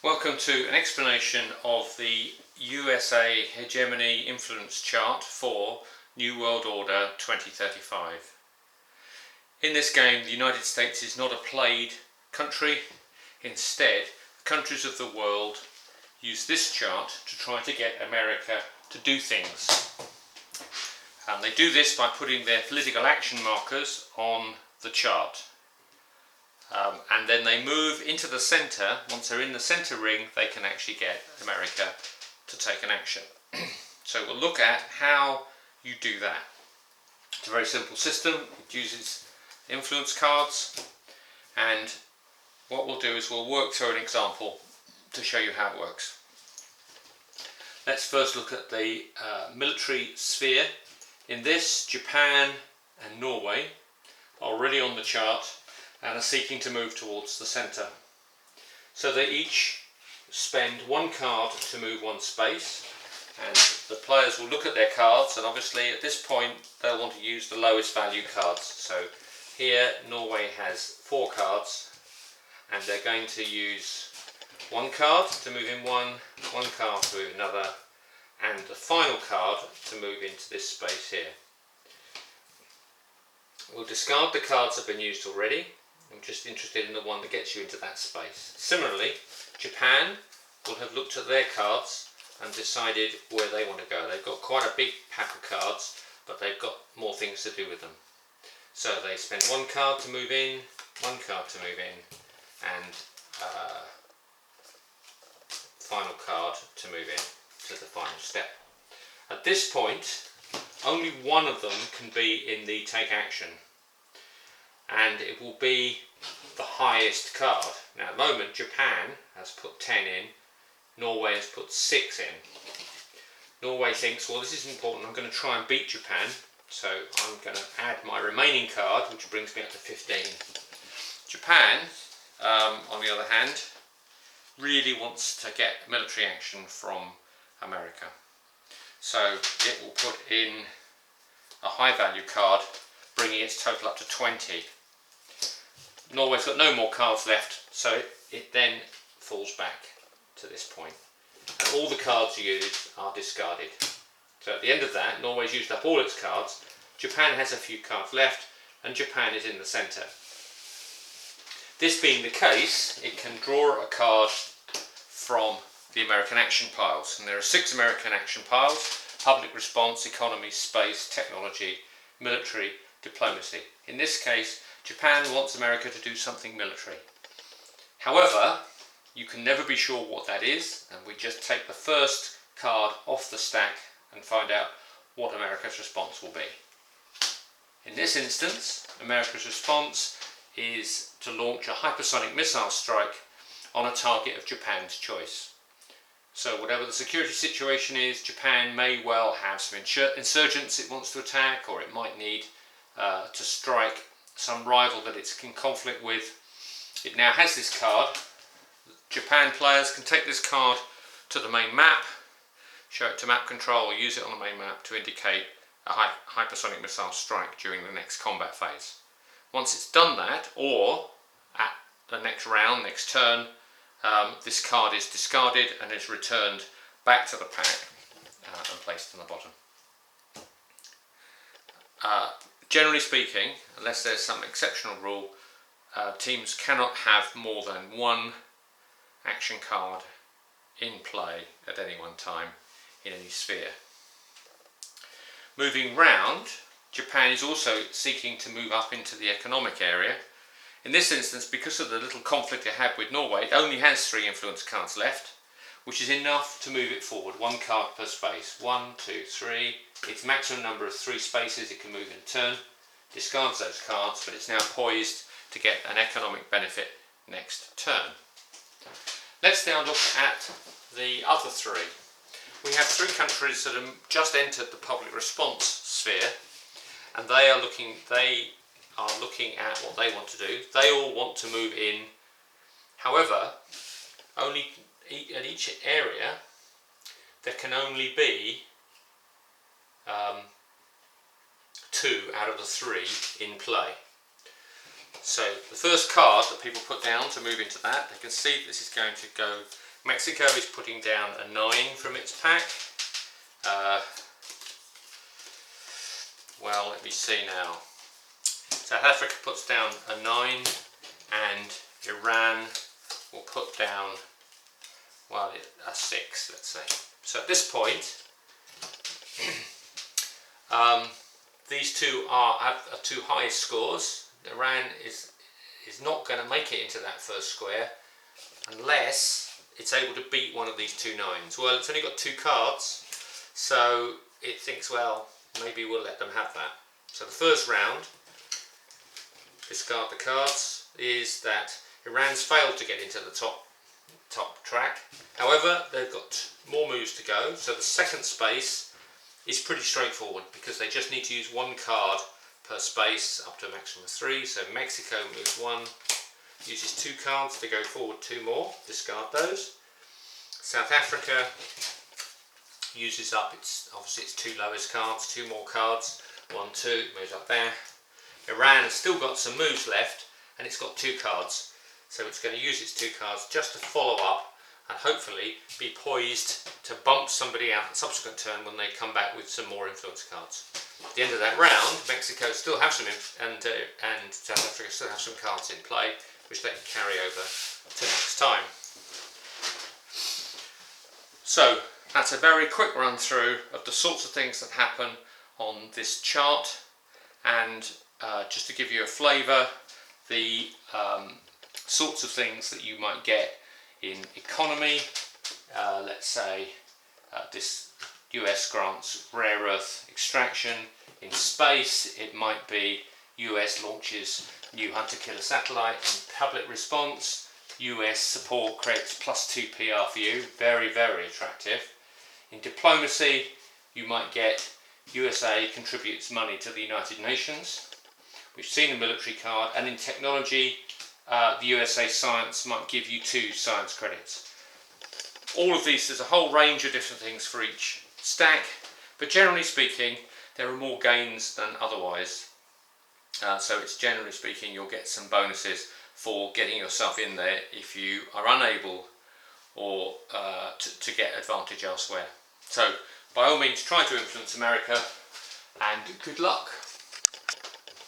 Welcome to an explanation of the USA Hegemony Influence Chart for New World Order 2035. In this game, the United States is not a played country. Instead, countries of the world use this chart to try to get America to do things. And they do this by putting their political action markers on the chart. And then they move into the centre. Once they're in the centre ring, they can actually get America to take an action. So we'll look at how you do that. It's a very simple system. It uses influence cards, and what we'll do is we'll work through an example to show you how it works. Let's first look at the military sphere. In this, Japan and Norway are already on the chart and are seeking to move towards the centre. So they each spend one card to move one space, and the players will look at their cards, and obviously at this point they'll want to use the lowest value cards. So here Norway has 4 cards, and they're going to use one card to move in one card to move another, and the final card to move into this space here. We'll discard the cards that have been used already. I'm just interested in the one that gets you into that space. Similarly, Japan will have looked at their cards and decided where they want to go. They've got quite a big pack of cards, but they've got more things to do with them. So they spend one card to move in, one card to move in, and final card to move in to the final step. At this point, only one of them can be in the take action, and it will be the highest card. Now at the moment Japan has put 10 in, Norway has put 6 in. Norway thinks, well, this is important, I'm going to try and beat Japan, so I'm going to add my remaining card, which brings me up to 15. Japan, on the other hand, really wants to get military action from America. So it will put in a high value card, bringing its total up to 20. Norway's got no more cards left, so it then falls back to this point. And all the cards used are discarded. So at the end of that, Norway's used up all its cards, Japan has a few cards left, and Japan is in the centre. This being the case, it can draw a card from the American action piles. And there are 6 American action piles: public response, economy, space, technology, military, diplomacy. In this case, Japan wants America to do something military. However, you can never be sure what that is, and we just take the first card off the stack and find out what America's response will be. In this instance, America's response is to launch a hypersonic missile strike on a target of Japan's choice. So whatever the security situation is, Japan may well have some insurgents it wants to attack, or it might need to strike some rival that it's in conflict with. It now has this card. Japan players can take this card to the main map, show it to map control, or use it on the main map to indicate a hypersonic missile strike during the next combat phase. Once it's done that, or at the next round, next turn, this card is discarded and is returned back to the pack and placed on the bottom. Generally speaking, unless there's some exceptional rule, teams cannot have more than one action card in play at any one time in any sphere. Moving round, Japan is also seeking to move up into the economic area. In this instance, because of the little conflict it had with Norway, it only has 3 influence cards left, which is enough to move it forward, 1 card per space. 1, 2, 3. Its maximum number of 3 spaces it can move in a turn. Discards those cards, but it's now poised to get an economic benefit next turn. Let's now look at the other 3. We have 3 countries that have just entered the public response sphere, and they are looking at what they want to do. They all want to move in. However, only at each area there can only be 2 out of the 3 in play. So the first card that people put down to move into that, they can see this is going to go Mexico is putting down a 9 from its pack. Well, let me see now. South Africa puts down a 9 and Iran will put down, well, a 6, let's say. So at this point, these two are two highest scores. Iran is not going to make it into that first square unless it's able to beat one of these two 9s. Well, it's only got 2 cards, so it thinks, well, maybe we'll let them have that. So the first round, discard the cards, is that Iran's failed to get into the top track. However, they've got more moves to go, so the second space is pretty straightforward because they just need to use 1 card per space up to a maximum of 3. So Mexico moves 1, uses 2 cards to go forward 2 more, discard those. South Africa uses up obviously its 2 lowest cards, 2 more cards, 1, 2, moves up there. Iran has still got some moves left and it's got 2 cards, so it's going to use its 2 cards just to follow up and hopefully be poised to bump somebody out in the subsequent turn when they come back with some more influence cards. At the end of that round, Mexico still have some and South Africa still have some cards in play which they can carry over to next time. So that's a very quick run through of the sorts of things that happen on this chart, and just to give you a flavour, the sorts of things that you might get in economy, let's say this US grants rare earth extraction. In space, it might be US launches new hunter-killer satellite. In public response, US support creates +2 PR for you, very, very attractive. In diplomacy, you might get USA contributes money to the United Nations. We've seen a military card, and in technology, the USA Science might give you 2 science credits. All of these, there's a whole range of different things for each stack, but generally speaking, there are more gains than otherwise. So it's generally speaking, you'll get some bonuses for getting yourself in there if you are unable or to get advantage elsewhere. So by all means, try to influence America, and good luck.